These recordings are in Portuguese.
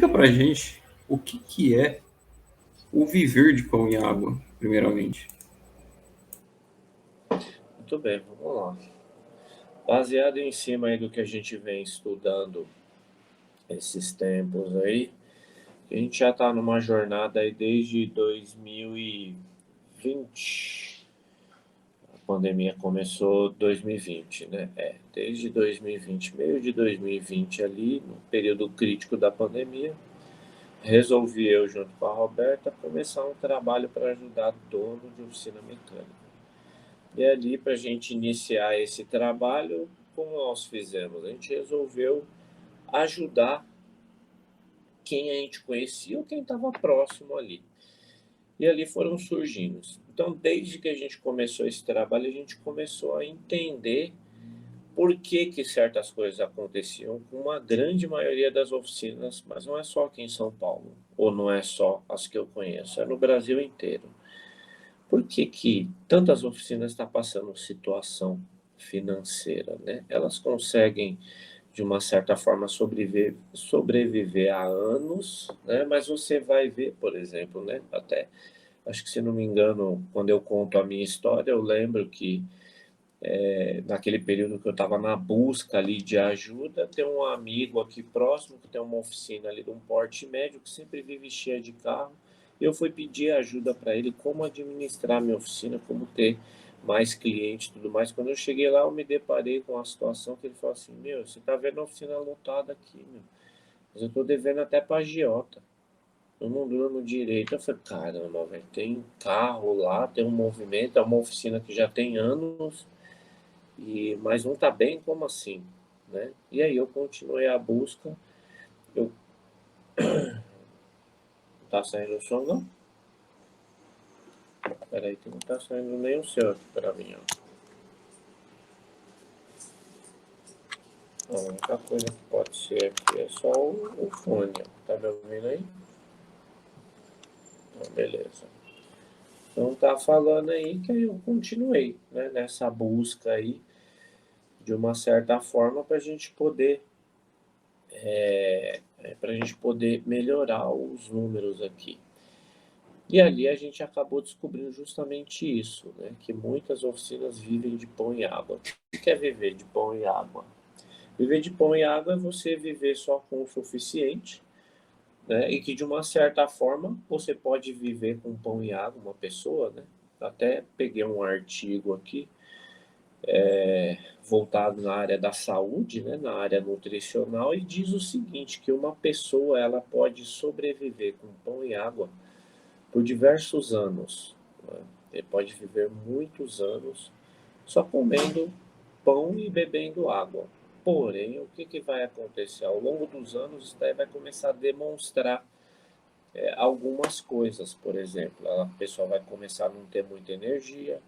explica pra gente o que é o viver de pão e água, primeiramente. Muito bem, vamos lá. Baseado em cima aí do que a gente vem estudando esses tempos aí, a gente já está numa jornada aí desde 2020. A pandemia começou 2020, né? Desde 2020, meio de 2020 ali, no período crítico da pandemia, resolvi eu, junto com a Roberta, começar um trabalho para ajudar dono de oficina mecânica. E ali, para a gente iniciar esse trabalho, como nós fizemos? A gente resolveu ajudar quem a gente conhecia ou quem estava próximo ali. E ali foram surgindo. Então, desde que a gente começou esse trabalho, a gente começou a entender por que certas coisas aconteciam com a grande maioria das oficinas, mas não é só aqui em São Paulo, ou não é só as que eu conheço, é no Brasil inteiro. Por que tantas oficinas estão passando situação financeira, né? Elas conseguem, de uma certa forma, sobreviver há anos, né? Mas você vai ver, por exemplo, né? Até, acho que se não me engano, quando eu conto a minha história, eu lembro que naquele período que eu estava na busca ali de ajuda, tem um amigo aqui próximo que tem uma oficina ali de um porte médio que sempre vive cheia de carro. Eu fui pedir ajuda para ele como administrar minha oficina, como ter mais clientes e tudo mais. Quando eu cheguei lá, eu me deparei com a situação que ele falou assim: Meu, você está vendo a oficina lotada aqui, meu, mas eu estou devendo até para agiota. Eu não durmo direito. Eu falei: Caramba, velho, tem carro lá, tem um movimento, é uma oficina que já tem anos mas não está bem, como assim? Né? E aí eu continuei a busca. Eu não está saindo o som, não? Peraí, que não está saindo nem o seu aqui para mim. Ó. A única coisa que pode ser aqui é só o fone. Ó. Tá me ouvindo aí? Então, beleza. Então tá falando aí que aí eu continuei, né, nessa busca aí, de uma certa forma, para a gente poder melhorar os números aqui. E ali a gente acabou descobrindo justamente isso, né? Que muitas oficinas vivem de pão e água. O que é viver de pão e água? Viver de pão e água é você viver só com o suficiente, né? E que de uma certa forma você pode viver com pão e água, uma pessoa, né? Até peguei um artigo aqui voltado na área da saúde, né? Na área nutricional e diz o seguinte, que uma pessoa ela pode sobreviver com pão e água por diversos anos. Né? Ele pode viver muitos anos só comendo pão e bebendo água. Porém, o que vai acontecer? Ao longo dos anos, isso daí vai começar a demonstrar algumas coisas. Por exemplo, a pessoa vai começar a não ter muita energia,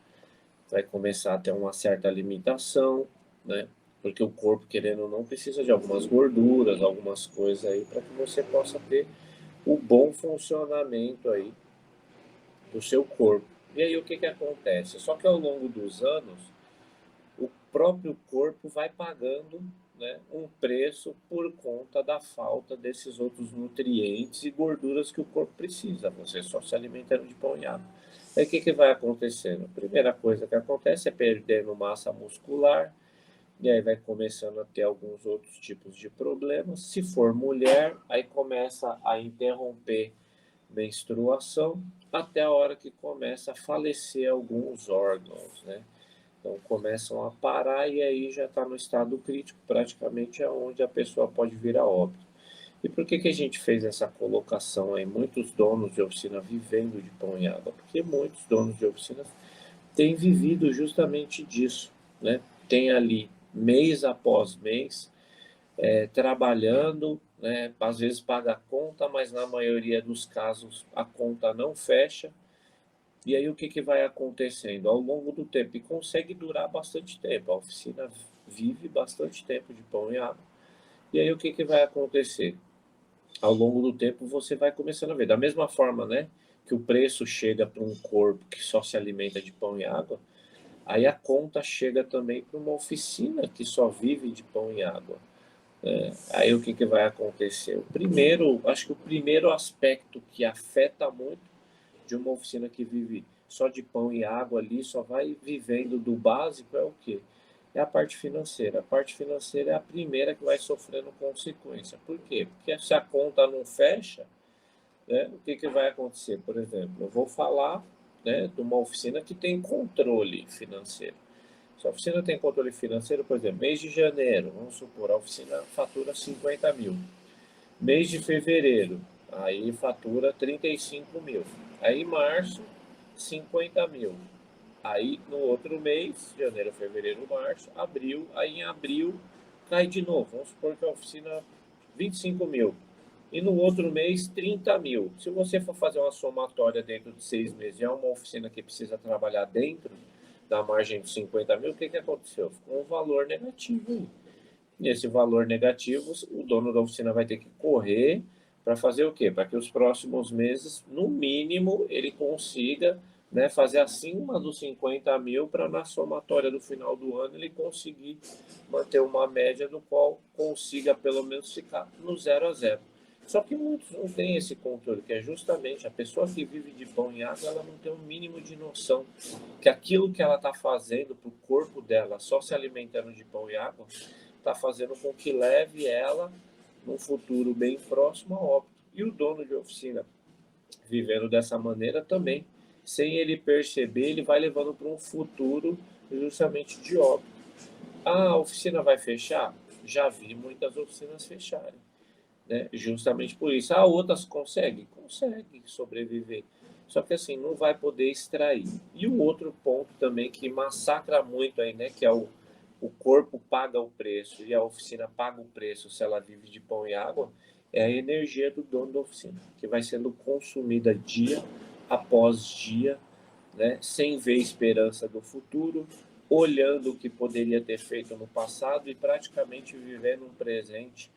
vai começar a ter uma certa limitação, né? Porque o corpo, querendo ou não, precisa de algumas gorduras, algumas coisas aí, para que você possa ter o bom funcionamento aí do seu corpo. E aí o que acontece? Só que ao longo dos anos, o próprio corpo vai pagando, né, um preço por conta da falta desses outros nutrientes e gorduras que o corpo precisa. Você só se alimentando de pão e água. Aí o que vai acontecendo? A primeira coisa que acontece é perdendo massa muscular, e aí vai começando a ter alguns outros tipos de problemas. Se for mulher, aí começa a interromper menstruação até a hora que começa a falecer alguns órgãos, né? Então começam a parar e aí já está no estado crítico, praticamente é onde a pessoa pode vir a óbito. E por que a gente fez essa colocação aí? Muitos donos de oficina vivendo de pão e água, porque muitos donos de oficinas têm vivido justamente disso, né? Tem ali mês após mês trabalhando, né? Às vezes paga a conta, mas na maioria dos casos a conta não fecha. E aí o que vai acontecendo? Ao longo do tempo, e consegue durar bastante tempo, a oficina vive bastante tempo de pão e água. E aí o que vai acontecer? Ao longo do tempo você vai começando a ver. Da mesma forma, né, que o preço chega para um corpo que só se alimenta de pão e água, aí a conta chega também para uma oficina que só vive de pão e água. Aí o que vai acontecer? Acho que o primeiro aspecto que afeta muito de uma oficina que vive só de pão e água ali, só vai vivendo do básico, é o quê? É a parte financeira. A parte financeira é a primeira que vai sofrendo consequência. Por quê? Porque se a conta não fecha, né, o que vai acontecer? Por exemplo, eu vou falar, né, de uma oficina que tem controle financeiro. Se a oficina tem controle financeiro, por exemplo, mês de janeiro, vamos supor, a oficina fatura 50 mil. Mês de fevereiro, aí fatura 35 mil. Aí março, 50 mil. Aí no outro mês, janeiro, fevereiro, março, abril, aí em abril cai de novo. Vamos supor que a oficina 25 mil. E no outro mês, 30 mil. Se você for fazer uma somatória dentro de 6 meses, é uma oficina que precisa trabalhar dentro da margem de 50 mil, o que aconteceu? Ficou um valor negativo aí. E esse valor negativo, o dono da oficina vai ter que correr para fazer o quê? Para que os próximos meses, no mínimo, ele consiga, né, fazer acima dos 50 mil para na somatória do final do ano ele conseguir manter uma média do qual consiga pelo menos ficar no 0 a 0. Só que muitos não têm esse controle, que é justamente a pessoa que vive de pão e água, ela não tem o mínimo de noção que aquilo que ela está fazendo para o corpo dela, só se alimentando de pão e água, está fazendo com que leve ela, num futuro bem próximo, a óbito. E o dono de oficina, vivendo dessa maneira também, sem ele perceber, ele vai levando para um futuro justamente de óbito. A oficina vai fechar? Já vi muitas oficinas fecharem, né? Justamente por isso. Outras conseguem? Conseguem sobreviver. Só que assim, não vai poder extrair. E o outro ponto também que massacra muito aí, né? Que é o corpo paga o preço e a oficina paga o preço se ela vive de pão e água, é a energia do dono da oficina, que vai sendo consumida dia após dia, né? Sem ver esperança do futuro, olhando o que poderia ter feito no passado e praticamente vivendo um presente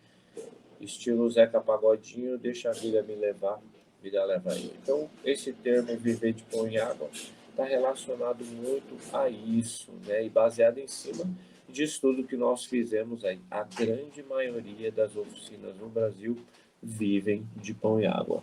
estilo Zeca Pagodinho, deixa a vida me levar, a vida leva aí. Então, esse termo viver de pão e água está relacionado muito a isso, né? E baseado em cima de estudo que nós fizemos aí. A grande maioria das oficinas no Brasil vivem de pão e água.